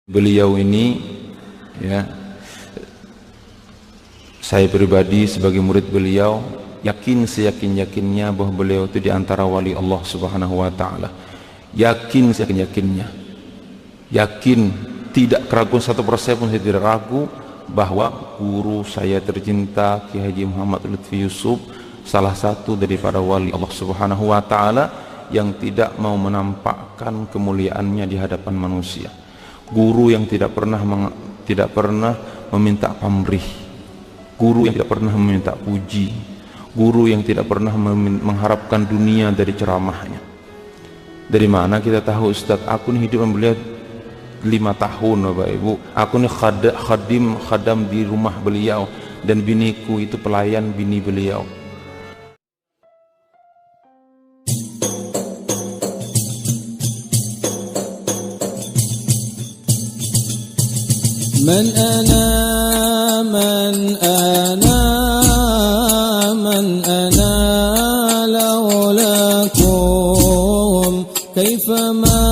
Beliau ini, ya, saya pribadi sebagai murid beliau yakin seyakin-yakinnya bahwa beliau itu diantara wali Allah Subhanahu wa Ta'ala. Yakin seyakin-yakinnya, yakin, tidak keraguan 1% pun saya tidak ragu bahwa guru saya tercinta Kiai Haji Muhammad Lutfi Yusuf salah satu daripada wali Allah Subhanahu wa Ta'ala yang tidak mau menampakkan kemuliaannya di hadapan manusia. Guru yang tidak pernah meminta pamrih, guru yang tidak pernah meminta puji, guru yang tidak pernah mengharapkan dunia dari ceramahnya. Dari mana kita tahu Ustadz? Aku ini hidup beliau 5 tahun Bapak Ibu. Aku ini khadam di rumah beliau, dan biniku itu pelayan bini beliau. من أنا لولاكم كيفما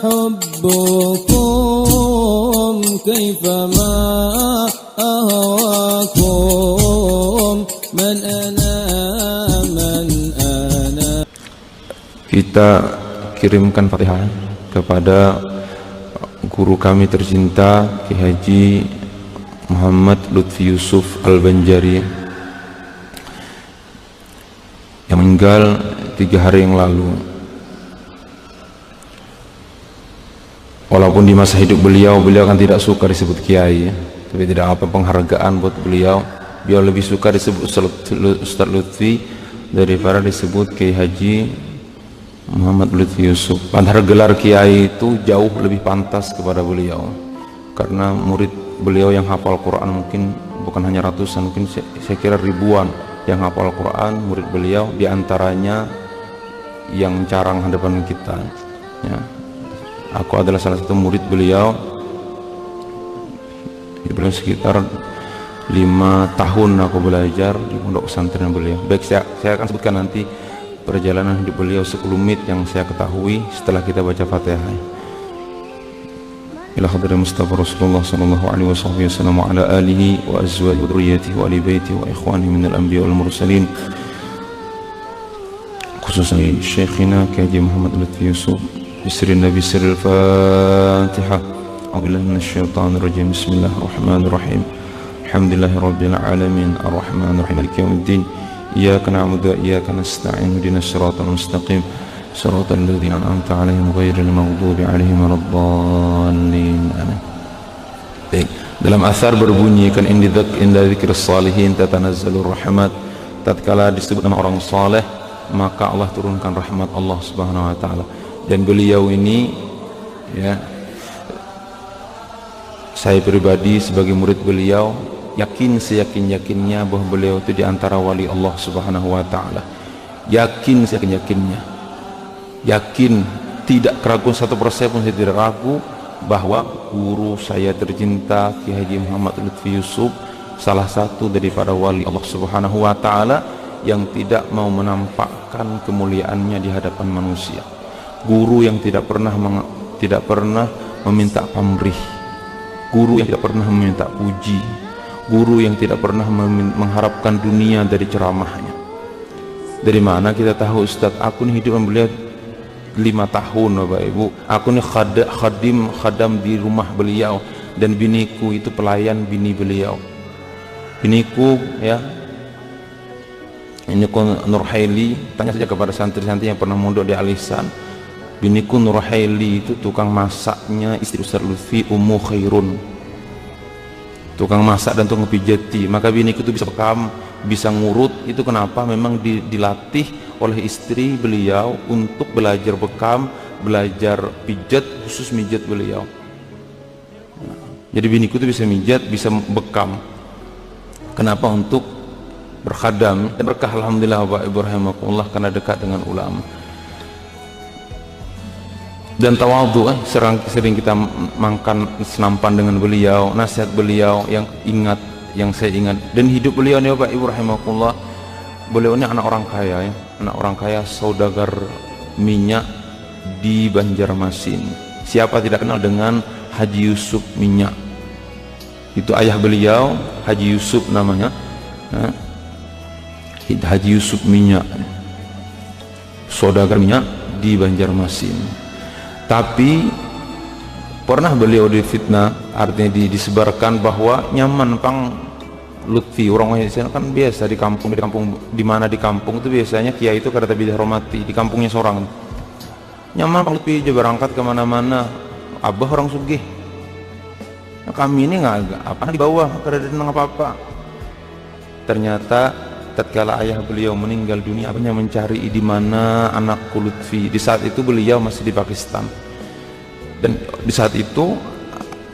حبكم كيفما أهواكم من أنا Kita kirimkan Fatihah kepada guru kami tercinta Kiai Haji Muhammad Lutfi Yusuf Al-Banjari yang meninggal 3 hari yang lalu. Walaupun di masa hidup beliau kan tidak suka disebut kiai, tapi tidak apa penghargaan buat beliau. Beliau lebih suka disebut Ustaz Lutfi daripada disebut Kiai Haji Muhammad Lutfi Yusuf. Padahal gelar kiai itu jauh lebih pantas kepada beliau, karena murid beliau yang hafal Quran mungkin bukan hanya ratusan, mungkin saya kira ribuan yang hafal Quran murid beliau, diantaranya yang carang hadapan kita, ya. Aku adalah salah satu murid beliau. Beliau sekitar 5 tahun aku belajar di pondok pesantren beliau. Baik, saya akan sebutkan nanti perjalanan hidup beliau sekelumit yang saya ketahui setelah kita baca Fatihah. Ila hadrat Mustafa Rasulullah sallallahu alaihi wasallam wa ala alihi wa azwajihi wa dzurriyyatihi wa ali baitihi wa ikhwanihi minal anbiya wal mursalin, khususnya Syekhina Kiai Haji Muhammad Lutfi Yusuf. Bisri Nabi sirril Fatihah. A'udzubillahi minasyaitonir rajim. Bismillahirrahmanirrahim. Alhamdulillahirabbil alamin arrahmanir rahim maliki yaumiddin. Iyyaka na'budu wa iyyaka nasta'in ihdinas siratal mustaqim siratal ladzina an'amta 'alaihim ghairil maghdubi 'alaihim waladdallin. Amin. Baik, dalam asar berbunyi kan inda dzikris salihin tatanazzalur rahmat. Tatkala disebut nama orang saleh, maka Allah turunkan rahmat Allah Subhanahu wa Ta'ala. Dan beliau ini, ya, saya pribadi sebagai murid beliau yakin seyakin-yakinnya bahwa beliau itu diantara wali Allah Subhanahu wa Ta'ala. Yakin seyakin-yakinnya, yakin, tidak keraguan 1% pun saya tidak ragu bahwa guru saya tercinta Kiai Haji Muhammad Lutfi Yusuf salah satu daripada wali Allah Subhanahu wa Ta'ala yang tidak mau menampakkan kemuliaannya di hadapan manusia. Guru yang tidak pernah meminta pamrih, guru yang tidak pernah meminta puji, guru yang tidak pernah mengharapkan dunia dari ceramahnya. Dari mana kita tahu Ustadz? Aku ini hidup beliau 5 tahun Bapak Ibu. Aku ini khadam di rumah beliau, dan biniku itu pelayan bini beliau. Biniku, ya, ini Nurhaili, tanya saja kepada santri-santri yang pernah mondok di Al-Ihsan. Biniku Nurhaili itu tukang masaknya istri Ustaz Lutfi, Ummu Khairun, tukang masak dan tukang pijati. Maka biniku itu bisa bekam, bisa ngurut. Itu kenapa? Memang dilatih oleh istri beliau untuk belajar bekam, belajar pijat, khusus mijat beliau. Jadi biniku itu bisa mijat, bisa bekam. Kenapa? Untuk berkhadam. Dan berkah alhamdulillah Bapak Ibu rahimakumullah, karena dekat dengan ulama. Dan tawadhu, sering kita makan senampan dengan beliau, nasihat beliau yang saya ingat. Dan hidup beliau ini Bapak Ibu rahimakumullah, beliau ini anak orang kaya, ya, anak orang kaya, saudagar minyak di Banjarmasin. Siapa tidak kenal dengan Haji Yusuf Minyak? Itu ayah beliau, Haji Yusuf namanya, Haji Yusuf Minyak, saudagar minyak di Banjarmasin. Tapi pernah beliau difitnah, artinya disebarkan bahwa nyaman pang Lutfi, orang Indonesia kan biasa di kampung di mana di kampung itu biasanya kiai itu kada tidak hormati, di kampungnya seorang nyaman pang Lutfi aja berangkat kemana-mana, abah orang sugih. Nah, kami ini nggak apa di bawah kada ada apa-apa. Ternyata tatkala ayah beliau meninggal dunia, abahnya mencari di mana anakku Lutfi. Di saat itu beliau masih di Pakistan, dan di saat itu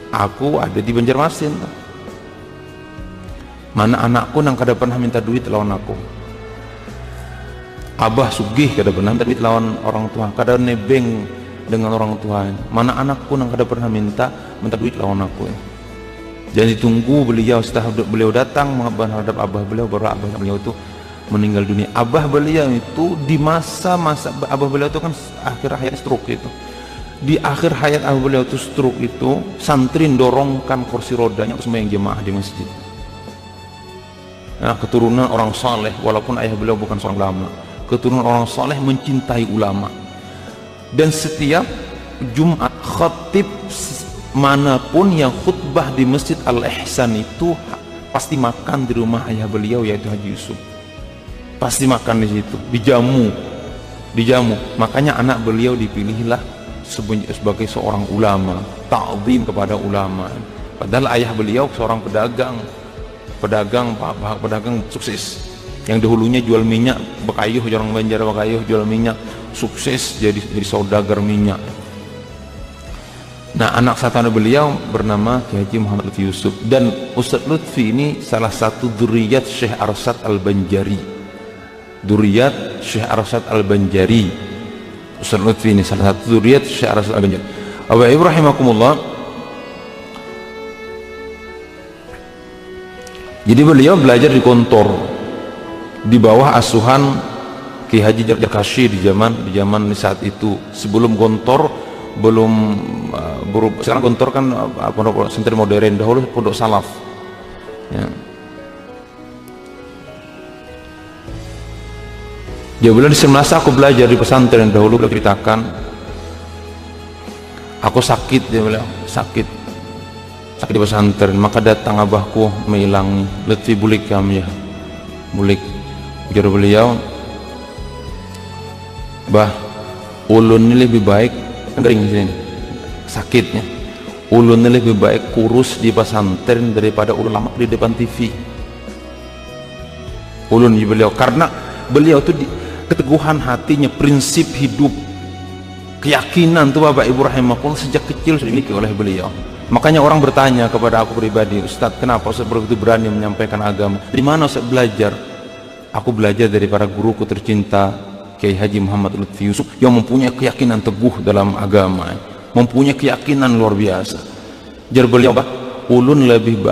aku ada di Banjarmasin. Mana anakku nang kada pernah minta duit lawan aku. Abah sugih kada pernah minta duit lawan orang tua, kada nebeng dengan orang tua. Mana anakku nang kada pernah minta duit lawan aku. Jadi tunggu beliau, setelah beliau datang menghadap abah beliau, baru abah beliau itu meninggal dunia. Abah beliau itu di masa-masa abah beliau itu kan akhir hayat stroke itu. Di akhir hayat abah beliau itu stroke itu, santri dorongkan kursi rodanya untuk sembahyang jemaah di masjid. Nah, keturunan orang saleh, walaupun ayah beliau bukan seorang ulama, keturunan orang saleh mencintai ulama. Dan setiap Jumat khatib manapun yang khutbah di Masjid Al-Ihsan itu pasti makan di rumah ayah beliau, yaitu Haji Yusuf. Pasti makan di situ, dijamu. Makanya anak beliau dipilihlah sebagai seorang ulama, ta'zim kepada ulama. Padahal ayah beliau seorang pedagang sukses, yang dahulunya jual minyak Bekayuh, orang Banjar Bekayuh jual minyak, sukses jadi saudagar minyak. Nah, anak satu anak beliau bernama Kiai Haji Muhammad Lutfi Yusuf, dan Ustaz Lutfi ini salah satu dzurriyyat Syekh Arsad Al-Banjari. Dzurriyyat Syekh Arsad Al-Banjari. Ustaz Lutfi ini salah satu dzurriyyat Syekh Arsad Al-Banjari. Bapak Ibu rahimakumullah. Jadi beliau belajar di Kontor di bawah asuhan Ki Haji Jarkashi di zaman saat itu. Sebelum Kontor belum sekarang Kontor kan pondok santri modern, dahulu pondok salaf. Ya. Dia bilang di semasa aku belajar di pesantren dahulu, beliau ceritakan aku sakit, dia bilang sakit di pesantren, maka datang abahku menghilangi, Lutfi bulik kami ya, bulik. Ujar beliau, bah ulun ini lebih baik, kering sini sakitnya, ulun ini lebih baik kurus di pesantren daripada ulun lama di depan TV. Ulun beliau, karena beliau itu keteguhan hatinya, prinsip hidup, keyakinan tuh Bapak Ibu rahimakumullah sejak kecil sudah dimiliki oleh beliau. Makanya orang bertanya kepada aku pribadi, Ustaz, kenapa Ustaz begitu berani menyampaikan agama? Di mana Ustaz belajar? Aku belajar dari para guruku tercinta, Kiai Haji Muhammad Lutfi Yusuf, yang mempunyai keyakinan teguh dalam agama, mempunyai keyakinan luar biasa. Jadi beliau, ulun lebih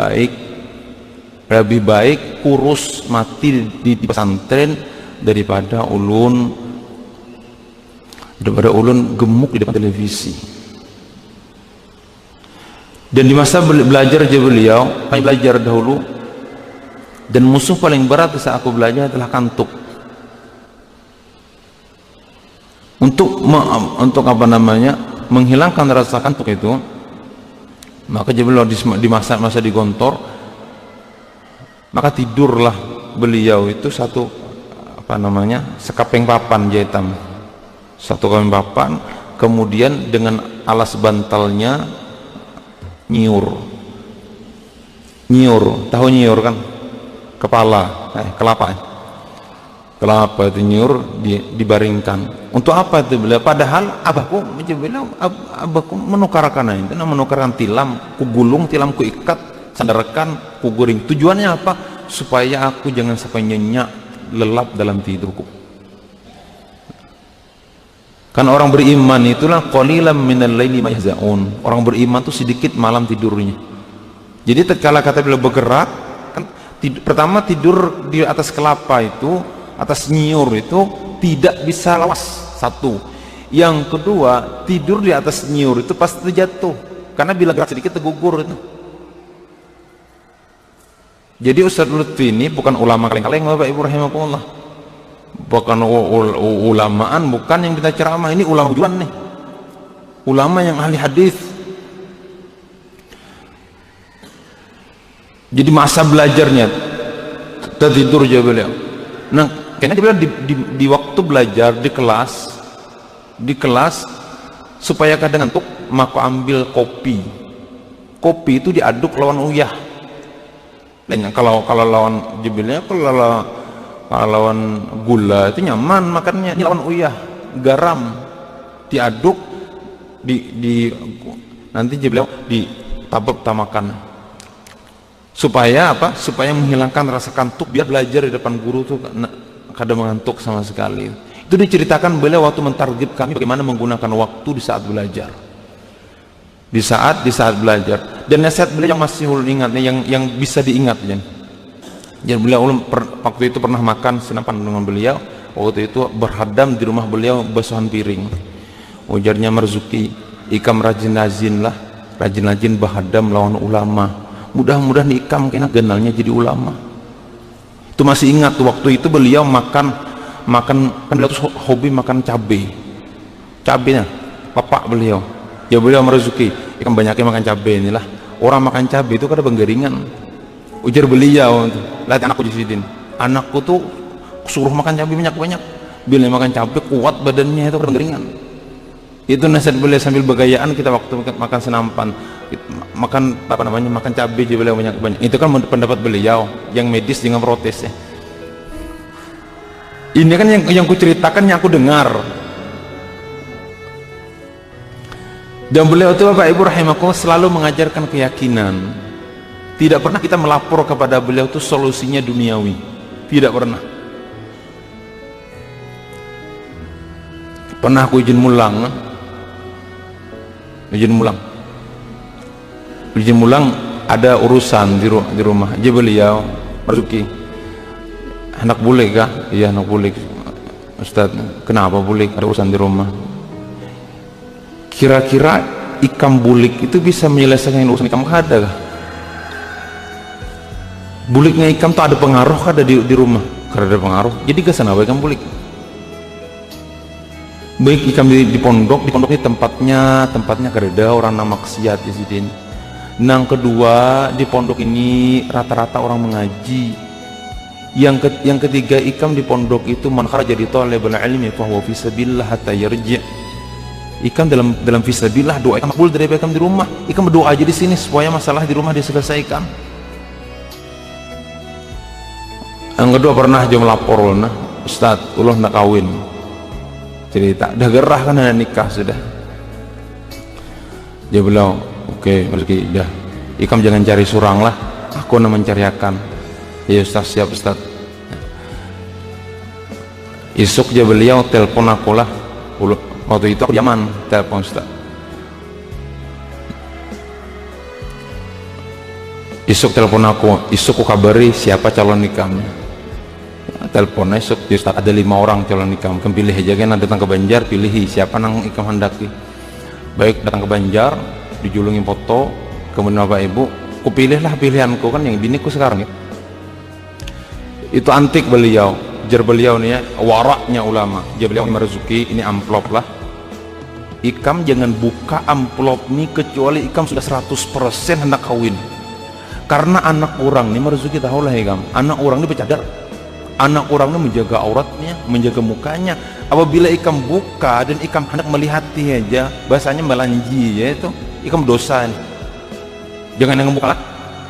baik kurus mati di pesantren daripada ulun gemuk di depan televisi. Dan di masa belajar beliau belajar dahulu, dan musuh paling berat saat aku belajar adalah kantuk. Untuk apa namanya, menghilangkan rasa kantuk itu, maka beliau di masa di Gontor, maka tidurlah beliau itu satu apa namanya, sekapeng papan jahitan, satu kapeng papan, kemudian dengan alas bantalnya nyiur, tahu nyiur kan, kelapa itu nyiur, dibaringkan. Untuk apa itu beliau? Padahal abahku menukarkan itu, menukarkan tilam, ku gulung, tilam ku ikat, sandarkan, ku guring. Tujuannya apa? Supaya aku jangan sampai nyenyak, lelap dalam tidurku. Kan orang beriman itulah qalilan minal laili ma yahzaun. Orang beriman itu sedikit malam tidurnya. Jadi tatkala kata beliau bergerak, kan pertama tidur di atas kelapa itu, atas nyiur itu tidak bisa lawas, satu. Yang kedua, tidur di atas nyiur itu pasti jatuh, karena bila gerak sedikit tergugur itu. Jadi Ustaz Lutfi ini bukan ulama kaleng-kaleng Bapak Ibu rahimakumullah, bukan ulamaan, bukan yang kita ceramah, ini ulama juan nih, ulama yang ahli hadis. Jadi masa belajarnya tertidur aja beliau. Nah, kayaknya dia bilang di waktu belajar di kelas supaya kadang ngantuk, maka ambil kopi itu diaduk lawan uyah. Dan kalau lawan jibilnya, kalau lawan gula itu nyaman makannya, ini lawan uyah, garam diaduk nanti jibilnya ditabur tamakan, supaya apa? Supaya menghilangkan rasa kantuk, biar belajar di depan guru tuh kadang mengantuk sama sekali. Itu diceritakan beliau waktu mentargib kami bagaimana menggunakan waktu di saat belajar, di saat belajar. Dan nasihat beliau yang masih ulun ingat, yang bisa diingat ya. Jadi beliau waktu itu pernah makan senapan dengan beliau, waktu itu berhadam di rumah beliau basuhan piring. Ujarnya Marzuki, ikam rajin-rajin berhadam lawan ulama, mudah-mudahan ikam kena genalnya jadi ulama. Itu masih ingat tuh, waktu itu beliau makan kan beliau tuh hobi makan cabenya bapak beliau. Ya beliau Marzuki, ikam banyaknya makan cabai inilah, orang makan cabai itu kada penggeringan. Ujar beliau, lihat anakku Jisidin, anakku tuh suruh makan cabai banyak-banyak, bila makan cabai kuat badannya itu kada penggeringan. Itu nasihat beliau sambil bergayaan kita waktu makan senampan, makan cabai aja beliau banyak-banyak. Itu kan pendapat beliau, yang medis dengan protes ya. Ini kan yang kuceritakan, yang aku dengar. Dan beliau itu Bapak Ibu rahimakumullah selalu mengajarkan keyakinan. Tidak pernah kita melapor kepada beliau itu solusinya duniawi, tidak pernah. Pernah aku izin mulang ada urusan di rumah aja beliau Marzuki, anak boleh kah? Iya anak boleh Ustaz. Kenapa boleh? Ada urusan di rumah. Kira-kira ikam bulik itu bisa menyelesaikan urusan ikam kada kah? Buliknya ikam tuh ada pengaruh kada di rumah? Kada ada pengaruh, jadi kesana ikam bulik. Baik ikam di pondok ini tempatnya kada orang nama maksiat di sini. Nang kedua, di pondok ini rata-rata orang mengaji. Yang ketiga, ikam di pondok itu man kharaja jadi talibul ilmi fa huwa fi sabilillah hatta yarji'. Ikam dalam fisabilillah, doa ikam makbul dari ikam di rumah. Ikam berdoa aja di sini supaya masalah di rumah diselesaikan. Yang kedua, pernah aja melapor nah, Ustaz, ulah nak kawin. Cerita, dah gerah kan ada nikah sudah. Dia bilang, oke, Marzuki, dah. Ikam jangan cari surang lah, aku nak mencariakan. Ya Ustaz, siap Ustaz. Isuk dia beliau telepon aku lah. Waktu itu aku zaman telepon Ustaz. Isuk telepon aku, isuk aku kabari siapa calon nikahnya. Telepon esok, Ustaz ada 5 orang calon nikah, pilih aja kan, datang ke Banjar pilih siapa nang ikam handaki. Baik, datang ke Banjar dijulungi foto, kemudian Bapak Ibu kupilihlah pilihanku kan yang biniku sekarang ya. Itu antik beliau, jar beliau nih ya, waraknya ulama. Jar beliau Marzuki, ini amplop lah, ikam jangan buka amplop ini kecuali ikam sudah 100% hendak kawin. Karena anak orang nih Marzuki tahu lah ikam, anak orang ini bercadar, anak orang ini menjaga auratnya, menjaga mukanya. Apabila ikam buka dan ikam hendak melihati aja, bahasanya melanji ya, itu ikam dosa nih. Jangan yang buka lah.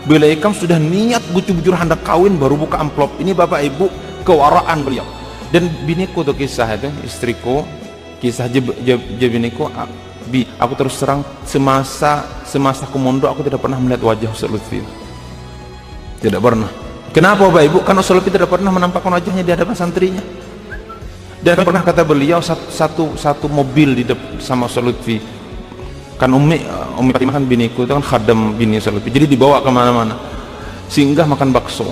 Bila ikam sudah niat bujur-bujur hendak kawin baru buka amplop ini, Bapak Ibu, kewaraan beliau. Dan biniku tuh kisah itu, istriku, kisah biniku, aku terus terang semasa aku mondok aku tidak pernah melihat wajah Ustaz Lutfi, tidak pernah. Kenapa Bapak Ibu? Karena Ustaz Lutfi tidak pernah menampakkan wajahnya di hadapan santrinya. Dan pernah kata beliau, satu mobil di sama Ustaz Lutfi. Kan Umi Fatimah kan biniku itu kan khadam bini Ustaz Lutfi. Jadi dibawa kemana-mana. Singgah makan bakso.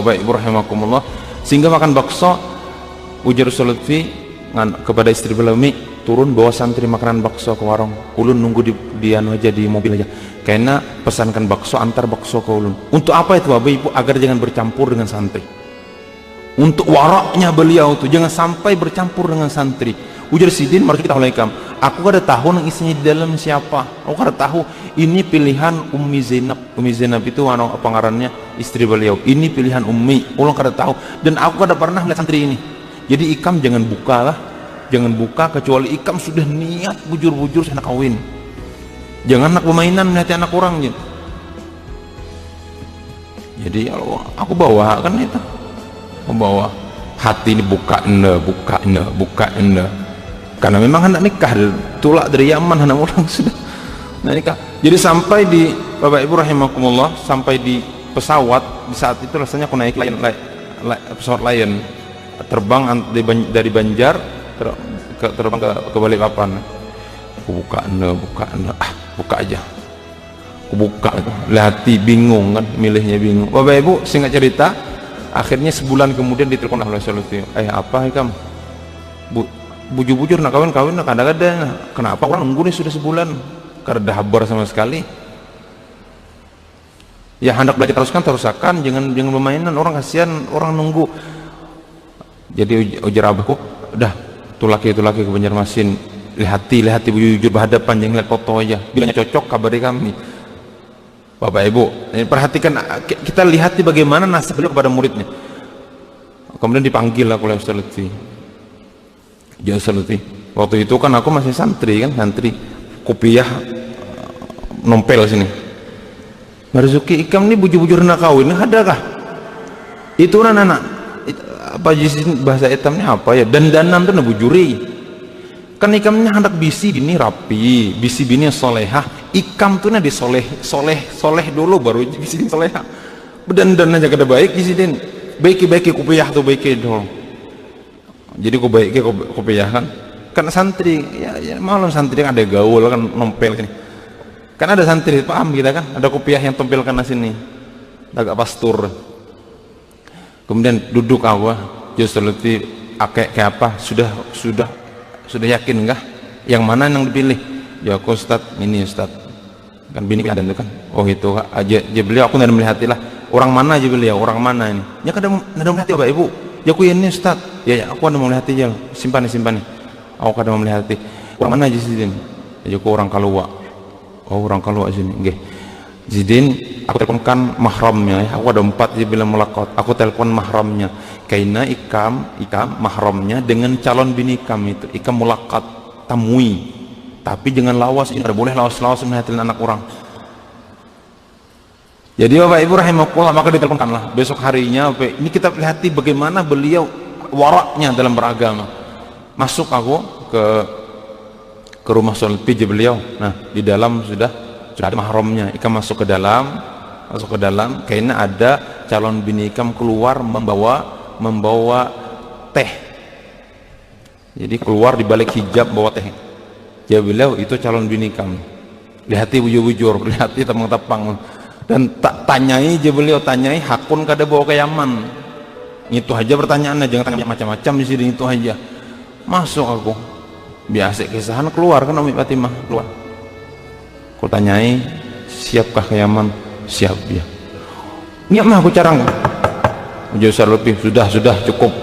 Bapak Ibu rahimakumullah. Singgah makan bakso. Ujar Ustaz Lutfi, kepada istri beliau, Mi, turun bawa santri makanan bakso ke warung, ulun nunggu di anu aja, di mobil aja, karena pesankan bakso, antar bakso ke ulun. Untuk apa itu Bapak Ibu? Agar jangan bercampur dengan santri. Untuk waraknya beliau tuh, jangan sampai bercampur dengan santri. Ujar Sidin, mari kita alaikam, aku kada tahu yang isinya di dalam siapa, aku kada tahu. Ini pilihan Ummi Zainab. Ummi Zainab itu anu apa ngarannya, istri beliau. Ini pilihan Ummi, ulun kada tahu, dan aku kada pernah melihat santri ini. Jadi ikam jangan buka lah, jangan buka kecuali ikam sudah niat bujur-bujur anak kawin. Jangan nak permainan melihat anak orang gitu. Jadi aku bawa kan itu, aku bawa hati ini buka enda. Karena memang hendak nikah, tulak dari Yaman anak orang sudah nikah. Jadi sampai di Bapak Ibu rahimakumullah, sampai di pesawat, di saat itu rasanya aku naik pesawat Lion, terbang dari Banjar terbang ke Balikpapan. Aku buka aja, aku buka, hati bingung kan, milihnya bingung. Bapak Ibu singkat cerita, akhirnya sebulan kemudian ditelepon oleh Solusi, apa kamu bujur-bujur nak kawin kadang-kadang, kenapa orang nunggu nih sudah sebulan, karena habar sama sekali. Ya hendak belajar teruskan, jangan bermainan, orang kasihan, orang nunggu. Jadi ujar abahku, udah tuh laki ke Banjarmasin, lihati bujur berhadapan, jangan lihat foto aja, bilangnya cocok kabari kami. Bapak Ibu perhatikan, kita lihat bagaimana nasib beliau kepada muridnya. Kemudian dipanggil aku oleh Ustaz Lutfi. Waktu itu kan aku masih santri, kopiah nompel sini. Marzuki, ikam nih bujur-bujur nak kawin, adakah? Itu anak apa bahasa etamnya apa ya, dandanan tuh nabujuri. Kan ikamnya hendak bisi bini rapi, bisi bini solehah, ikam tuh di soleh dulu baru bisi bini solehah. Berdandan aja kada baik isidin, baiki kopiah tuh baiki dulu. Jadi ku baiki kopiah kan santri ya malam santri kan ada gaul kan nompel sini. Kan ada santri paham kita kan, ada kopiah yang tompel kana sini, agak pastur. Kemudian duduk awal, justru lebih kayak apa? Sudah yakin enggak? Yang mana yang dipilih? Ya aku Ustad, ini Ustad. Kan bini ada itu kan. Oh itu aja beliau, aku tidak melihat lah. Orang mana aja beliau? Orang mana ini? Ya kada melihat Bapak Ibu. Ya aku ini Ustad. Ya aku ada melihat aja. Simpan nih. Aku kada melihat. Orang mana aja Zidin? Ya aku orang Kalua. Oh orang Kalua sini. Nggih. Zidin, aku teleponkan mahramnya, aku ada 4 dia bilang melakot, aku telepon mahramnya, karena ikam mahramnya dengan calon bini ikam itu, ikam mulakat tamui, tapi jangan lawas, ini ada boleh lawas melihatin anak orang. Jadi Bapak Ibu rahimakumullah, maka diteleponkanlah besok harinya. Ini kita lihat bagaimana beliau waraknya dalam beragama. Masuk aku ke rumah Solpi beliau, nah di dalam sudah ada mahramnya, ikam masuk ke dalam, kayaknya ada calon bini ikam keluar membawa teh. Jadi keluar di balik hijab bawa teh. Ya beliau itu calon bini ikam. Lihati bujur-bujur, lihati tapang-tapang, dan tak tanyai beliau hakun kada bawa ke Yaman. Itu aja pertanyaannya, jangan tanya macam-macam di sini, itu aja. Masuk aku, biasa kisahan keluar kan Umi Fatimah keluar. Aku tanyai, siapkah ke Yaman? Siap dia. Niat mah aku carang. Ujar lebih, sudah cukup.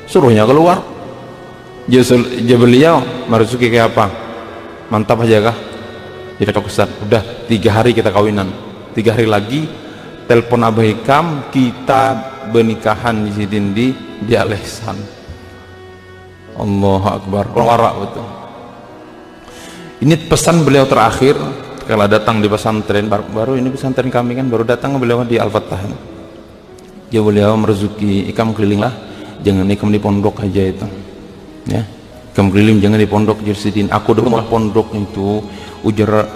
Suruhnya keluar. Dia beliau, Marzuki kayak apa? Mantap aja kah? Jadi cocok Ustaz. Udah 3 hari kita kawinan. 3 hari lagi telepon Abah Hikam, kita bernikahan di sini di Al-Ihsan. Allahu Akbar. Warak betul. Ini pesan beliau terakhir kalau datang di pesantren baru ini pesantren kami kan baru datang beliau di Al-Fattah. Ya beliau Marzuki, ikam keliling lah, jangan ikam di pondok aja itu. Ya, ikam keliling jangan di pondok Jersidin. Aku dulu malah pondok itu ujar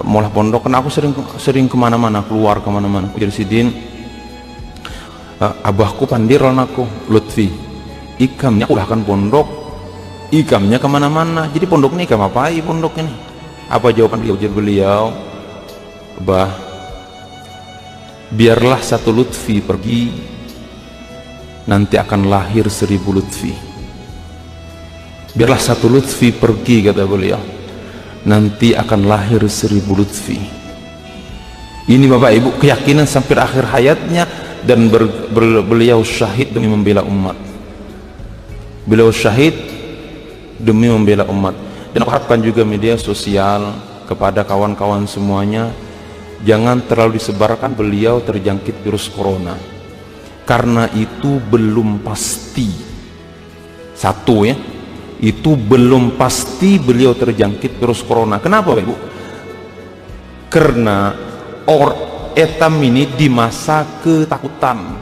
malah pondok kan aku sering kemana-mana, keluar kemana-mana. Jersidin, abahku pandir aku Lutfi, ikamnya aku akan pondok. Ikamnya kemana-mana, jadi pondok ini ikam apa pondok ini? Apa jawaban beliau? Bah, biarlah satu Lutfi pergi, nanti akan lahir 1000 Lutfi. Biarlah satu lutfi pergi, kata beliau, nanti akan lahir 1000 lutfi. Ini Bapak Ibu keyakinan sampai akhir hayatnya, dan beliau syahid demi membela umat. Beliau syahid demi membela umat. Dan aku harapkan juga media sosial kepada kawan-kawan semuanya, jangan terlalu disebarkan beliau terjangkit virus corona, karena itu belum pasti. Satu ya, itu belum pasti beliau terjangkit virus corona. Kenapa Ibu? Karena etam ini di masa ketakutan.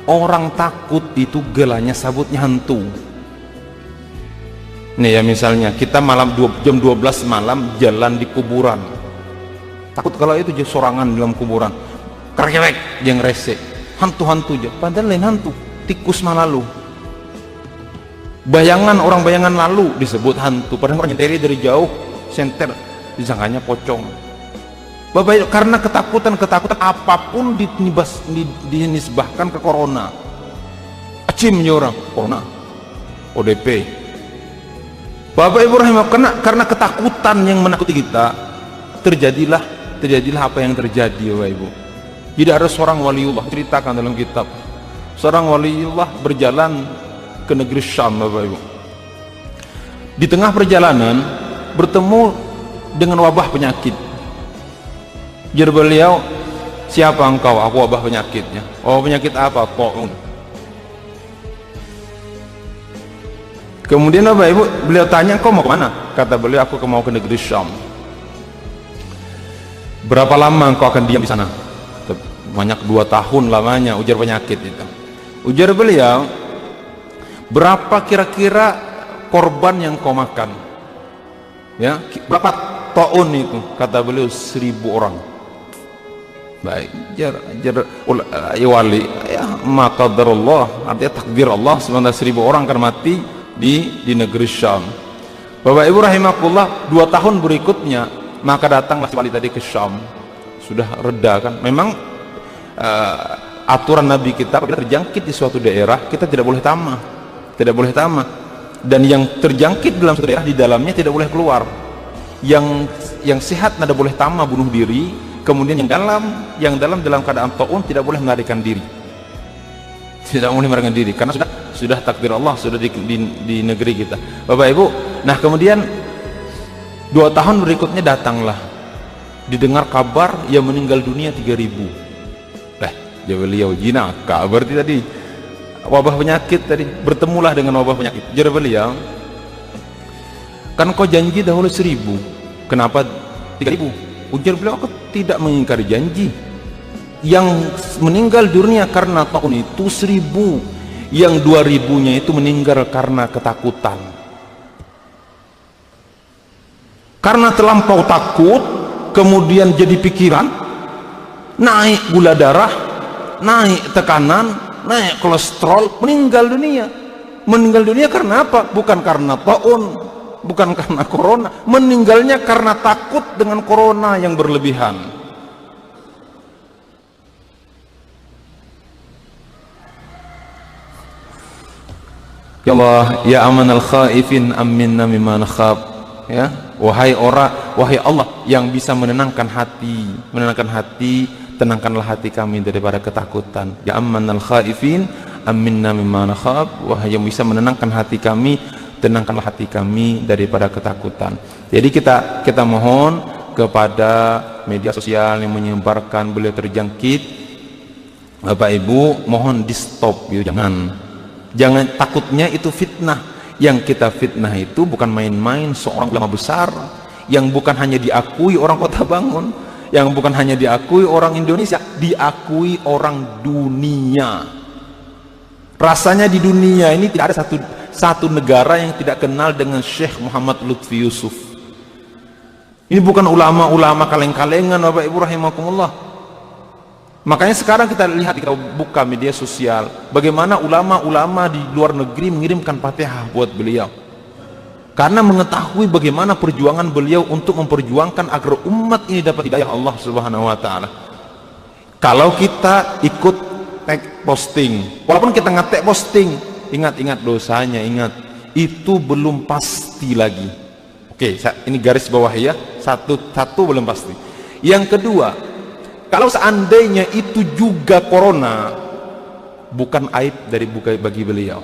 Orang takut itu gelanya sabutnya hantu. Nih ya, misalnya kita jam 12 malam jalan di kuburan, takut kalau itu jadi sorangan dalam kuburan, kerewek yang rese, hantu-hantu aja, padahal lain hantu, tikus mah lalu. Bayangan lalu disebut hantu, padahal orang nyenteri dari jauh, senter disangkanya pocong. Bapak Ibu, karena ketakutan apapun dinisbahkan ke corona. Acimnya orang corona, ODP. Bapak Ibu rahimahullah, karena ketakutan yang menakuti kita, terjadilah apa yang terjadi Bapak Ibu. Jadi ada seorang waliullah, ceritakan dalam kitab, seorang waliullah berjalan ke negeri Syam Bapak Ibu. Di tengah perjalanan bertemu dengan wabah penyakit. Jadi beliau, siapa engkau? Aku wabah penyakitnya. Oh, penyakit apa? Ta'un. Kemudian Bapak Ibu, beliau tanya, kau mau kemana? Kata beliau, aku mau ke negeri Syam. Berapa lama engkau akan diam di sana? Banyak 2 tahun lamanya, ujar penyakit itu. Ujar beliau, berapa kira-kira korban yang kau makan? Ya, berapa ta'un itu? Kata beliau, 1000 orang. Baik, wali ya, maka qadarullah, artinya takdir Allah, sebenarnya 1000 orang akan mati di negeri Syam. Bapak Ibu rahimakumullah, 2 tahun berikutnya maka datanglah wali tadi ke Syam. Sudah reda kan, memang aturan Nabi kita, apabila terjangkit di suatu daerah kita tidak boleh tamah, dan yang terjangkit dalam suatu daerah, di dalamnya tidak boleh keluar. Yang sehat tidak boleh tamah, bunuh diri. Kemudian yang dalam keadaan ta'un tidak boleh melarikan diri, karena sudah takdir Allah, sudah di negeri kita Bapak Ibu. Nah kemudian 2 tahun berikutnya datanglah, didengar kabar yang meninggal dunia 3000. Jadi beliau jinaka, berarti tadi wabah penyakit, tadi bertemulah dengan wabah penyakit. Jadi beliau, kan kau janji dahulu 1000, kenapa 3000? Ujar beliau, aku tidak mengingkari janji. Yang meninggal dunia karena tahun itu 1000, yang 2000-nya itu meninggal karena ketakutan, karena terlampau takut, kemudian jadi pikiran, naik gula darah, naik tekanan, naik kolesterol, meninggal dunia karena apa? Bukan karena taun, bukan karena corona, meninggalnya karena takut dengan corona yang berlebihan. Ya Allah, ya amanal khaifin aminna mimma nakhaf. Ya, wahai Allah yang bisa menenangkan hati, tenangkanlah hati kami daripada ketakutan. Ya amanal khaifin aminna mimma nakhaf, wahai yang bisa menenangkan hati kami, tenangkanlah hati kami daripada ketakutan. Jadi kita mohon kepada media sosial yang menyebarkan beliau terjangkit, Bapak Ibu mohon di stop, jangan, takutnya itu fitnah. Yang kita fitnah itu bukan main-main, seorang ulama besar yang bukan hanya diakui orang Kota Bangun, yang bukan hanya diakui orang Indonesia, diakui orang dunia. Rasanya di dunia ini tidak ada satu negara yang tidak kenal dengan Syekh Muhammad Lutfi Yusuf. Ini bukan ulama-ulama kaleng-kalengan Bapak Ibu rahimakumullah. Makanya sekarang kita lihat, kita buka media sosial, bagaimana ulama-ulama di luar negeri mengirimkan Fatihah buat beliau, karena mengetahui bagaimana perjuangan beliau untuk memperjuangkan agar umat ini dapat hidayah Allah Subhanahu wa ta'ala. Kalau kita ikut tag posting, walaupun kita nge-tag posting, ingat dosanya, itu belum pasti lagi. Oke, ini garis bawah ya, satu belum pasti. Yang kedua, kalau seandainya itu juga corona, bukan aib bagi beliau.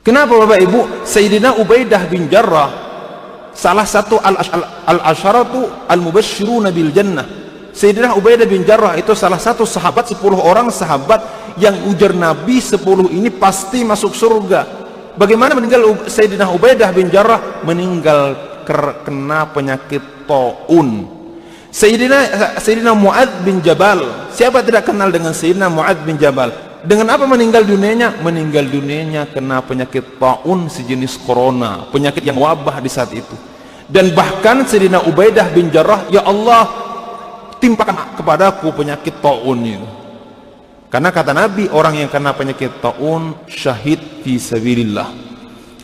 Kenapa Bapak Ibu? Sayyidina Ubaidah bin Jarrah, salah satu al-asyaratu al-mubashshiruna bil jannah. Sayyidina Ubaidah bin Jarrah itu salah satu sahabat, 10 orang sahabat yang ujar Nabi 10 ini pasti masuk surga. Bagaimana meninggal Sayyidina Ubaidah bin Jarrah? Meninggal kena penyakit taun. Sayyidina Mu'adz bin Jabal, siapa tidak kenal dengan Sayyidina Mu'adz bin Jabal? Dengan apa meninggal dunianya? Meninggal dunianya kena penyakit taun sejenis corona, penyakit yang wabah di saat itu. Dan bahkan Sayyidina Ubaidah bin Jarrah, ya Allah, timpakan kepadaku penyakit taun itu. Karena kata Nabi, orang yang kena penyakit taun syahid fi sabilillah.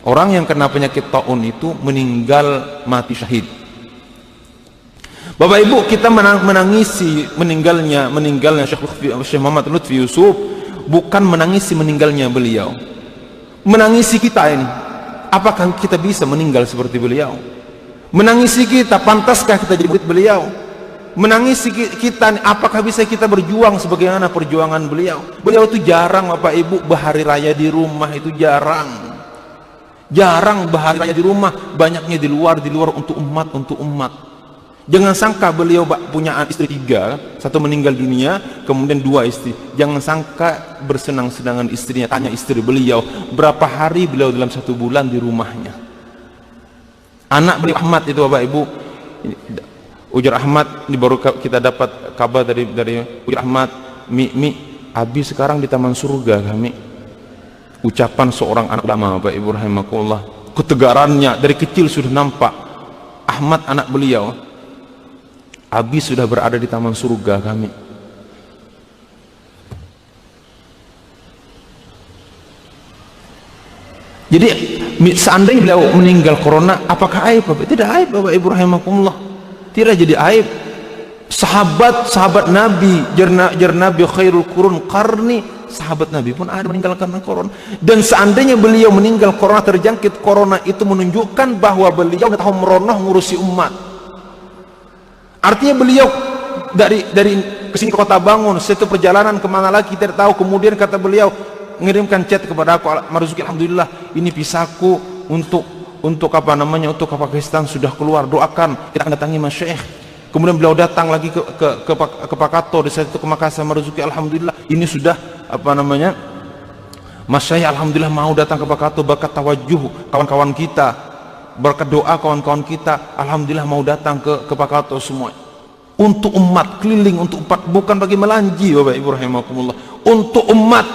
Orang yang kena penyakit taun itu meninggal mati syahid. Bapak Ibu, kita menangisi meninggalnya Syekh Muhammad Lutfi Yusuf, bukan menangisi meninggalnya beliau. Menangisi kita ini, apakah kita bisa meninggal seperti beliau? Menangisi kita, pantaskah kita jadi murid beliau? Menangisi kita, apakah bisa kita berjuang sebagaimana perjuangan beliau? Beliau itu jarang Bapak Ibu berhari raya di rumah, itu jarang berhari raya di rumah, banyaknya di luar untuk umat. Jangan sangka beliau punya istri 3, satu meninggal dunia, kemudian 2 istri. Jangan sangka bersenang-senangan istrinya. Tanya istri beliau, berapa hari beliau dalam 1 bulan di rumahnya. Anak beliau Ahmad itu Bapak Ibu, ujar Ahmad, ini baru kita dapat kabar dari ujar Ahmad, Mi, Abi sekarang di taman surga kami. Ucapan seorang anak ulama Bapak Ibu rahimakumullah, ketegarannya dari kecil sudah nampak. Ahmad anak beliau, Abi sudah berada di taman surga kami. Jadi seandainya beliau meninggal corona, apakah aib Bapak? Tidak aib Bapak Ibu rahimakumullah, tidak jadi aib. Sahabat Nabi, jar Nabi khairul qurun qarni, sahabat Nabi pun ada meninggal karena corona. Dan seandainya beliau meninggal corona, terjangkit corona, itu menunjukkan bahwa beliau tahu meronoh ngurusi umat. Artinya beliau dari kesini ke Kota Bangun, satu perjalanan kemana lagi tidak tahu. Kemudian kata beliau, mengirimkan chat kepada aku, Marzuki, alhamdulillah ini visaku untuk apa namanya, untuk ke Pakistan sudah keluar, doakan, kita akan datangi Mas Syekh. Kemudian beliau datang lagi ke Pakato, di saat itu ke Makassar, Marzuki, alhamdulillah ini sudah apa namanya, Mas Syekh alhamdulillah mau datang ke Pakato, berkat tawajuh kawan-kawan kita, berkat doa kawan-kawan kita, alhamdulillah mau datang ke Pakato semua. Untuk umat, keliling untuk umat, bukan bagi melanji Bapak Ibu rahimakumullah, untuk umat.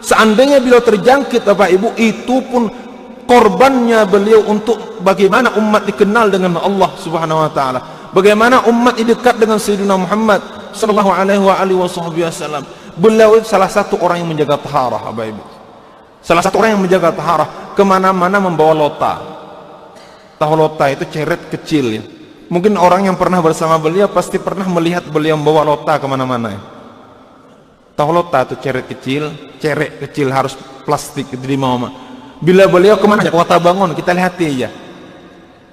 Seandainya beliau terjangkit Bapak Ibu, itu pun korbannya beliau untuk bagaimana umat dikenal dengan Allah Subhanahu wa taala, bagaimana umat dekat dengan Sayyidina Muhammad sallallahu alaihi wasallam. Beliau salah satu orang yang menjaga taharah Bapak Ibu, salah satu orang yang menjaga taharah, kemana-mana membawa lota. Tahu lota itu ceret kecil ya. Mungkin orang yang pernah bersama beliau pasti pernah melihat beliau membawa lota kemana-mana ya. Tahu lota itu ceret kecil harus plastik itu di mama. Bila beliau kemana? Kota Bangun, kita lihat ya.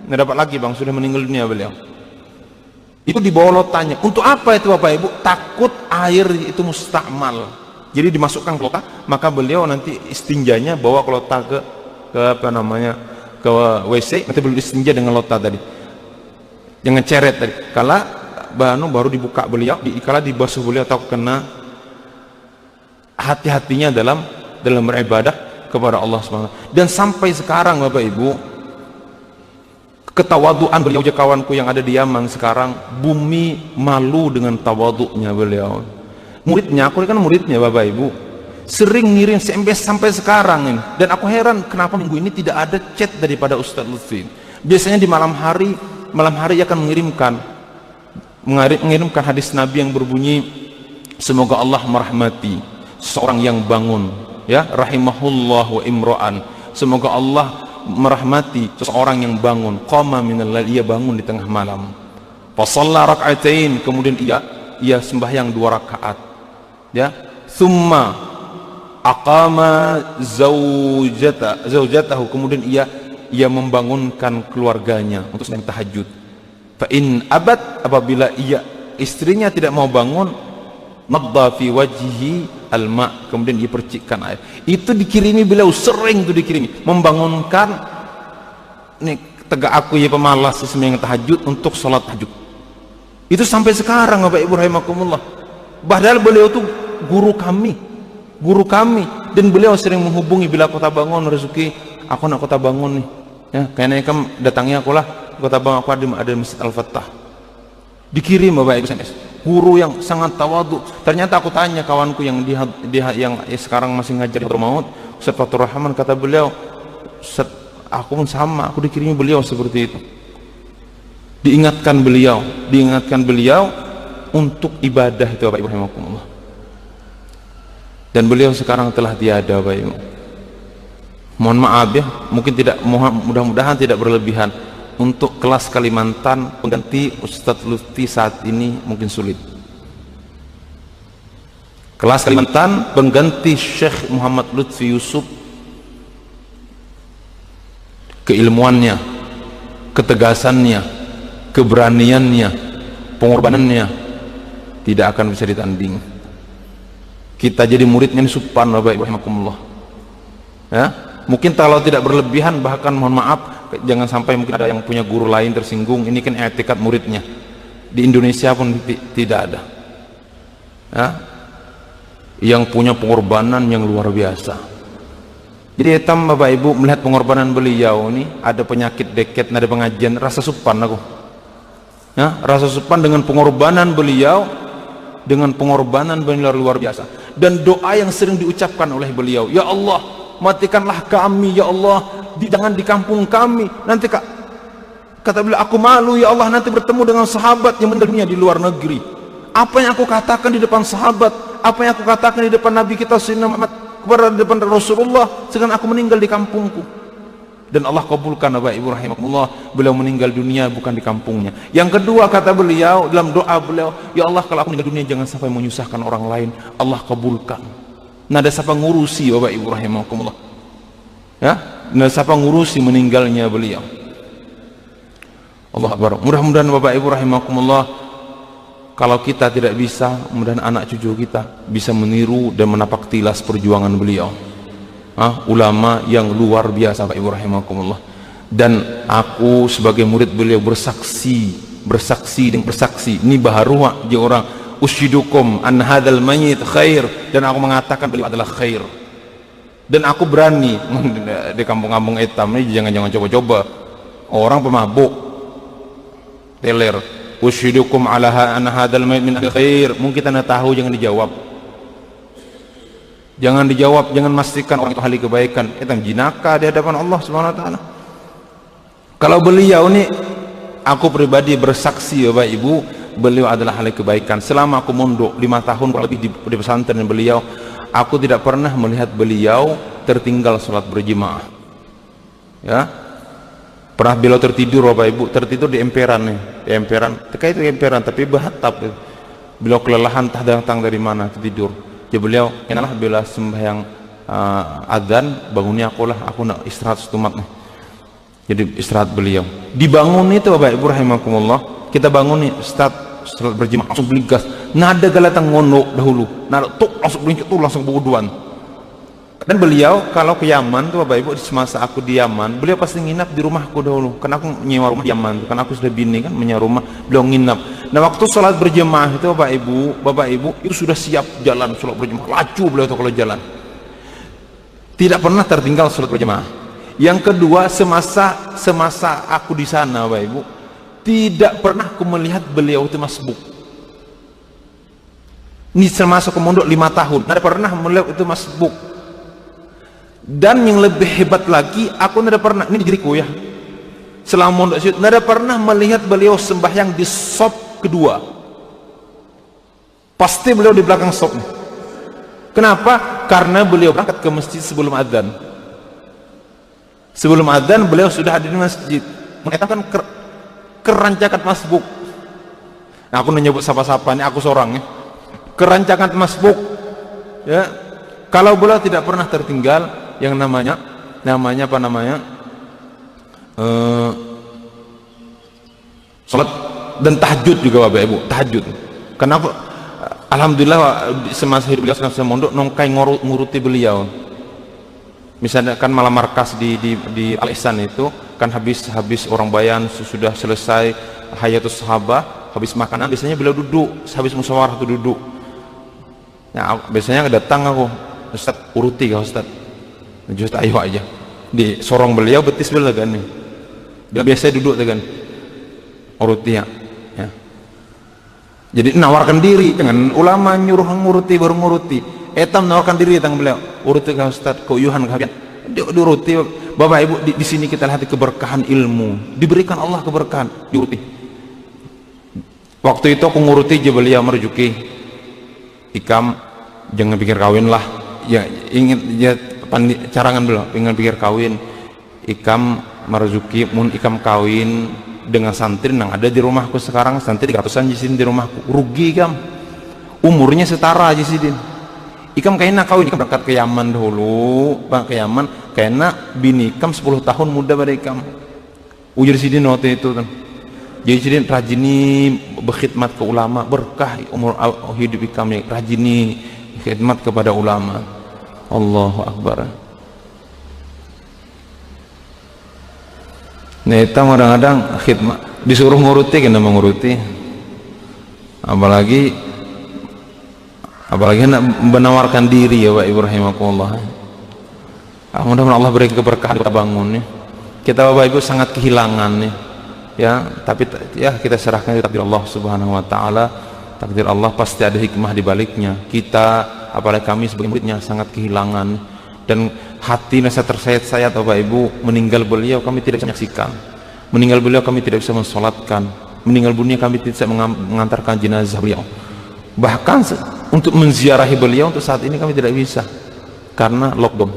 Nggak dapat lagi bang, sudah meninggal dunia beliau. Itu dibawa lotanya. Untuk apa itu Bapak Ibu? Takut air itu mustakmal. Jadi dimasukkan ke lota, maka beliau nanti istinjanya bawa ke lota ke apa namanya, ke WC, nanti beliau istinja dengan lota tadi. Jangan ceret tadi. Kala baru dibuka beliau, kala dibasuh beliau, atau kena hati-hatinya dalam beribadah kepada Allah SWT. Dan sampai sekarang Bapak Ibu, ketawaduan beliau, kawanku yang ada di Yaman sekarang, bumi malu dengan tawaduknya beliau. Muridnya, aku kan muridnya Bapak Ibu, sering ngirim SMS sampai sekarang ini. Dan aku heran kenapa minggu ini tidak ada chat daripada Ustadz Lutfi. Biasanya di malam hari akan mengirimkan hadis Nabi yang berbunyi, semoga Allah merahmati seorang yang bangun, ya, rahimahullah wa imra'an, semoga Allah merahmati seseorang yang bangun, qama minal lail, ia bangun di tengah malam, fa shalla rak'atain, kemudian ia sembahyang 2 rakaat, ya, thumma aqama zaujatahu, kemudian ia membangunkan keluarganya untuk sembahyang tahajud. Fa in abad, apabila istrinya tidak mau bangun, nadda fi wajhihi alma, kemudian dia percikkan air. Itu dikirimi beliau, sering itu dikirimi, membangunkan nih tegak aku ya pemalas sembahyang tahajud untuk sholat tahajud. Itu sampai sekarang Bapak Ibu rahimakumullah. Padahal beliau itu guru kami, dan beliau sering menghubungi bila kota bangun Rezuki, aku nak kota bangun nih ya, kayaknya kamu datangnya aku lah kota bangun, aku ada Masjid Al-Fattah. Dikirim Bapak Ibu SMS, guru yang sangat tawadu. Ternyata aku tanya kawanku yang yang sekarang masih ngajar di Maut, Ustaz Fatur Rahman, kata beliau, Ustaz, aku pun sama, aku dikirimi beliau seperti itu. Diingatkan beliau untuk ibadah itu Bapak Ibu rahimakumullah. Dan beliau sekarang telah tiada Bapak Ibu. Mohon maaf ya, mungkin tidak, mudah-mudahan tidak berlebihan. Untuk kelas Kalimantan pengganti Ustadz Lutfi saat ini mungkin sulit. Kelas Kalimantan pengganti Syekh Muhammad Lutfi Yusuf, keilmuannya, ketegasannya, keberaniannya, pengorbanannya tidak akan bisa ditanding. Kita jadi muridnya ini supan Bapak Ibu rahimakumullah ya. Mungkin kalau tidak berlebihan, bahkan mohon maaf, jangan sampai mungkin ada yang punya guru lain tersinggung. Ini kan etikat muridnya, di Indonesia pun tidak ada ya, yang punya pengorbanan yang luar biasa. Jadi hitam Bapak Ibu melihat pengorbanan beliau ini, ada penyakit deket, ada pengajian, rasa supan aku ya, rasa supan dengan pengorbanan beliau, luar biasa. Dan doa yang sering diucapkan oleh beliau, ya Allah, matikanlah kami ya Allah, jangan di kampung kami. Nanti kata beliau, aku malu ya Allah nanti bertemu dengan sahabat yang meninggal dunia di luar negeri. Apa yang aku katakan di depan sahabat, apa yang aku katakan di depan Nabi kita Sayyidina Muhammad, kepada depan Rasulullah, sedangkan aku meninggal di kampungku. Dan Allah kabulkan Bapak Ibu rahimakumullah, beliau meninggal dunia bukan di kampungnya. Yang kedua kata beliau dalam doa beliau, ya Allah kalau aku meninggal dunia jangan sampai menyusahkan orang lain. Allah kabulkan. Nada siapa ngurusi Bapak Ibu rahimakumullah ya, nada siapa ngurusi meninggalnya beliau. Allah Akbar. Mudah-mudahan Bapak Ibu rahimakumullah, kalau kita tidak bisa, mudah-mudahan anak cucu kita bisa meniru dan menapak tilas perjuangan beliau. Ulama yang luar biasa Bapak Ibu rahimakumullah. Dan aku sebagai murid beliau bersaksi ini baharuha di orang, usyidukum an hadzal mayyit khair, dan aku mengatakan beliau adalah khair. Dan aku berani di kampung-kampung etam ini, jangan coba-coba orang pemabuk teler, usyidukum ala an hadzal mayyit min khair, mungkin anda tahu, jangan dijawab, jangan memastikan orang itu ahli kebaikan. Itu jinaka di hadapan Allah Subhanahu wa taala. Kalau beliau ini, aku pribadi bersaksi Bapak Ibu, beliau adalah ahli kebaikan. Selama aku mondok 5 tahun kurang lebih di pesantren beliau, aku tidak pernah melihat beliau tertinggal sholat berjemaah ya. Pernah beliau tertidur Bapak Ibu, tertidur di emperan nih, terkait itu emperan tapi berhatap. Beliau kelelahan, datang dari mana tertidur. Jadi beliau, enalah bila sembahyang adzan, bangunnya aku nak istirahat setumat nih. Jadi istirahat beliau. Dibangun itu Bapak Ibu rahimakumullah, kita bangun nih, sholat berjemaah, langsung beli gas. Nada galatang ngono dahulu, nada tuk langsung belincet tuh, langsung buuduan. Dan beliau kalau ke Yaman tuh Bapak Ibu, di semasa aku di Yaman, beliau pasti nginap di rumahku dahulu, karena aku nyewa rumah di Yaman tuh, karena aku sudah bini kan, menyewa rumah, beliau nginap. Nah waktu sholat berjemaah itu Bapak Ibu itu sudah siap jalan sholat berjemaah, laju beliau tuh kalau jalan, tidak pernah tertinggal sholat berjemaah. Yang kedua, semasa aku di sana Bapak Ibu, tidak pernah aku melihat beliau itu masbuk. Ini semasa aku mondok 5 tahun, tidak pernah melihat itu masbuk. Dan yang lebih hebat lagi, aku tidak pernah, ini diriku ya, selama mondok situ tidak pernah melihat beliau sembahyang di shop kedua. Pasti beliau di belakang shop. Kenapa? Karena beliau berangkat ke masjid sebelum adzan. Sebelum adzan beliau sudah ada di masjid, mengatakan kerancakan masbuk. Nah, aku menyebut sapa-sapa ini, aku seorang ya, kerancakan masbuk ya. Kalau beliau tidak pernah tertinggal yang namanya apa namanya salat dan tahajud juga Bapak Ibu, tahajud. Kenapa? Alhamdulillah semasa hidup beliau selama mondok nongkai nguruti beliau. Misalnya kan malam markas di Al Ihsan itu kan habis orang bayan sudah selesai hayatus sahabah, habis makanan biasanya beliau duduk, habis musyawarah itu duduk. Nah, biasanya datang aku, Ustaz uruti kah Ustaz? Just ayo aja. Di sorong beliau betis beliau kan nih. Dia biasa duduk kan. Uruti ya. Jadi nawarkan diri, dengan ulama nyuruh nguruti baru nguruti. Etam nawarkan diri tentang beliau. Uruti kah Ustaz, keuyuhan kah? Diuruti. Bapak Ibu di sini kita lihat keberkahan ilmu. Diberikan Allah keberkahan, diuruti. Waktu itu aku nguruti aja beliau merujuki. Ikam jangan pikir kawin lah. Ya ingin ya carangan beliau, ingin pikir kawin. Ikam merujuki mun ikam kawin dengan santri yang ada di rumahku sekarang, santri 300-an jisin di rumahku, rugi kam, umurnya setara jisin. Ikam kayaknya kawin, ikam berangkat ke Yaman dulu, ke Yaman, kayaknya bini ikam 10 tahun muda pada ikam. Ujar sidin waktu itu kan, jadi sidin rajini berkhidmat ke ulama, berkah umur hidup ikam, rajini khidmat kepada ulama. Allahu Akbar. Neta kadang-kadang khidmat disuruh nguruti kena menguruti, apalagi nak menawarkan diri ya Pak Ibrahim rahimakumullah. Mudah-mudahan Allah beri keberkahan kita bangun nih. Kita Bapak Ibu sangat kehilangan nih ya, tapi ya kita serahkan takdir Allah Subhanahu wa taala. Takdir Allah pasti ada hikmah di baliknya. Kita apalagi kami sebagai muridnya sangat kehilangan, dan hati rasa tersayat-sayat Bapak Ibu. Meninggal beliau kami tidak bisa menyaksikan, meninggal beliau kami tidak bisa mensolatkan, meninggal dunia kami tidak bisa mengantarkan jenazah beliau, bahkan untuk menziarahi beliau untuk saat ini kami tidak bisa karena lockdown.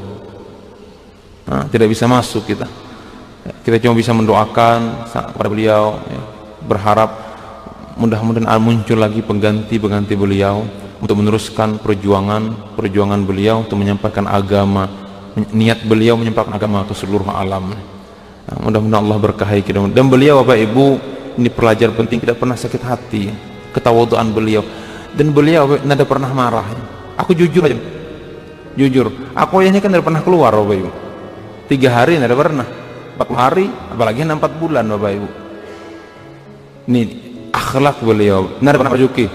Tidak bisa masuk kita cuma bisa mendoakan kepada beliau ya, berharap mudah-mudahan muncul lagi pengganti beliau untuk meneruskan perjuangan beliau untuk menyampaikan agama. Niat beliau menyampaikan agama ke seluruh alam. Mudah-mudahan Allah berkahi kita. Dan beliau Bapak Ibu, ini pelajaran penting, tidak pernah sakit hati, ketawaduan beliau. Dan beliau tidak pernah marah. Aku jujur aja, jujur, aku ini kan tidak pernah keluar Bapak Ibu. 3 hari tidak pernah, 40 hari apalagi 4 bulan Bapak Ibu. Ini akhlak beliau, tidak pernah perjuki.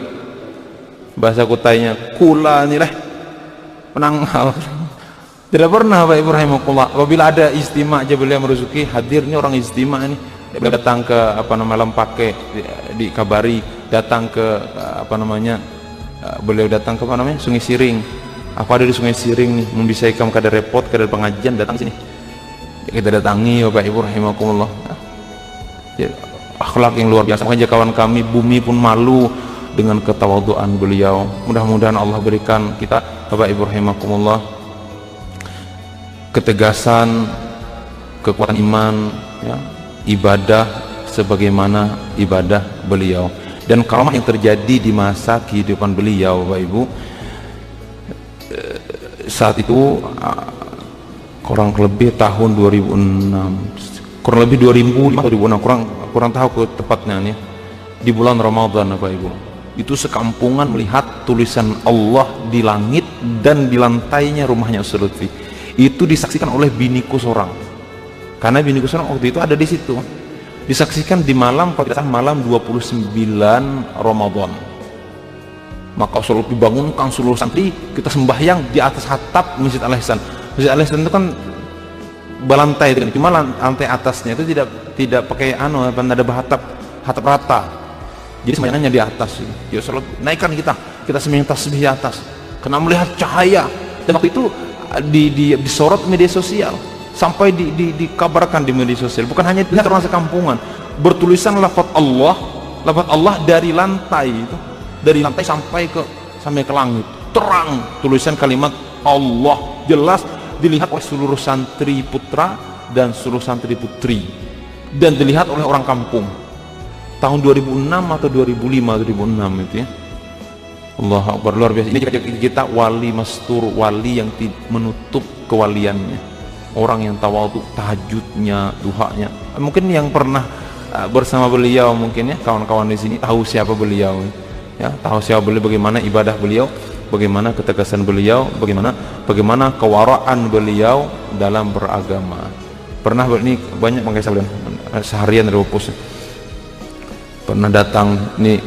Bahasa kutainya kula nih lah penanggal. Tidak pernah Bapak Ibu rahimakumullah. Apabila ada istimewa aja beliau meruzuki, hadirnya orang istimewa ini. Beliau datang ke Lempake, dikabari datang ke beliau datang ke Sungai Siring. Aku ada di Sungai Siring nih, bisa ikam kada repot, kada pengajian, datang sini. Kita datangi Bapak Ibu rahimakumullah. Ya, akhlak yang luar biasa. Makanya kawan kami bumi pun malu dengan ketawaduan beliau. Mudah-mudahan Allah berikan kita Bapak Ibu rahimakumullah ketegasan, kekuatan iman ya, ibadah sebagaimana ibadah beliau. Dan karamah yang terjadi di masa kehidupan beliau Bapak Ibu, saat itu kurang lebih tahun 2006, kurang lebih 2006, kurang tahu ke tepatnya nih, di bulan Ramadan Bapak Ibu, itu sekampungan melihat tulisan Allah di langit dan di lantainya rumahnya Ustaz Lutfi. Itu disaksikan oleh biniku seorang, karena biniku seorang waktu itu ada di situ. Disaksikan di malam, kalau tidak salah malam 29 Ramadan. Maka Ustaz Lutfi bangunkan seluruh santri, kita sembahyang di atas atap Masjid Al Ihsan. Masjid Al Ihsan itu kan berlantai, cuma lantai atasnya itu tidak pakai ada atap rata. Jadi sembahyangnya di atas. Ya Ustaz Lutfi naikkan kita sembahyang tasbih di atas, karena melihat cahaya. Dan waktu itu disorot media sosial, sampai dikabarkan di media sosial, bukan hanya dilihat orang sekampungan, bertulisan lafaz Allah dari lantai itu, dari lantai sampai ke langit, terang tulisan kalimat Allah, jelas dilihat oleh seluruh santri putra dan seluruh santri putri, dan dilihat oleh orang kampung. Tahun 2006 atau 2005 2006 itu ya. Allahu Akbar, luar biasa. Ini kita wali mastur, wali yang menutup kewaliannya, orang yang tawadhu, tahajudnya, duhanya. Mungkin yang pernah bersama beliau, mungkin ya kawan-kawan di sini tahu siapa beliau, ya, tahu siapa beliau, bagaimana ibadah beliau, bagaimana ketegasan beliau, bagaimana kewaraan beliau dalam beragama. Pernah ini banyak pakai sabda seharian dari opus. Pernah datang nih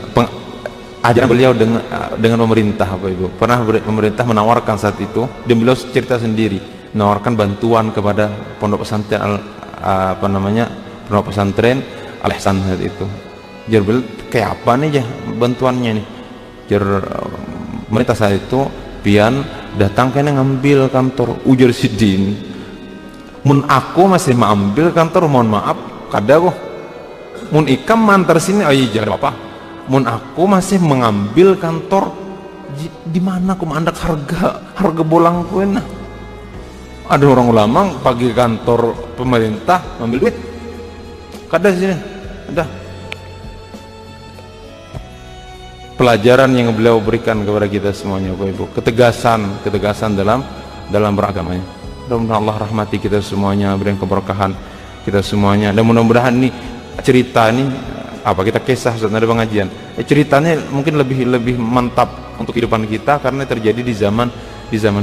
ajaran beliau dengan pemerintah, Bapak Ibu. Pernah pemerintah menawarkan saat itu, dan beliau cerita sendiri, menawarkan bantuan kepada pondok pesantren pondok pesantren Al-Ihsan saat itu. Jadi beliau kayak apa nih ya bantuannya nih? Jadi pemerintah saat itu pian datang kena ngambil kantor ujar sidin. Mun aku masih mengambil kantor, mohon maaf, kada kok. Mun ikam mantar sini, ayo jangan apa. Mun aku masih mengambil kantor, di mana aku mandak harga bolangku enak. Ada orang ulama pagi kantor pemerintah ambil duit, kada sini, ada. Pelajaran yang beliau berikan kepada kita semuanya, Bapak Ibu, ketegasan dalam beragamanya. Mudah-mudahan Allah rahmati kita semuanya, berikan keberkahan kita semuanya, dan mudah-mudahan nih cerita ini kita kisah saat ada pengajian, ceritanya mungkin lebih mantap untuk kehidupan kita karena terjadi di zaman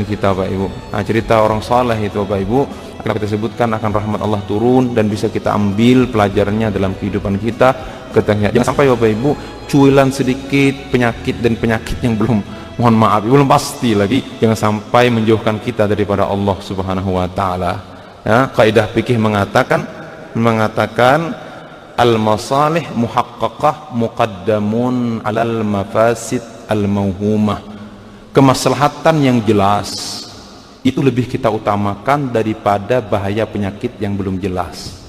kita, Pak Ibu. Nah, cerita orang saleh itu, Pak Ibu, akan kita sebutkan akan rahmat Allah turun dan bisa kita ambil pelajarannya dalam kehidupan kita. Jangan sampai, Bapak Ibu, cuilan sedikit penyakit yang belum, mohon maaf, belum pasti lagi, jangan sampai menjauhkan kita daripada Allah Subhanahu wa taala. Ya, kaidah fikih mengatakan al-masalih muhaqqaqah muqaddamun alal mafasid al-mauhumah. Kemaslahatan yang jelas itu lebih kita utamakan daripada bahaya penyakit yang belum jelas.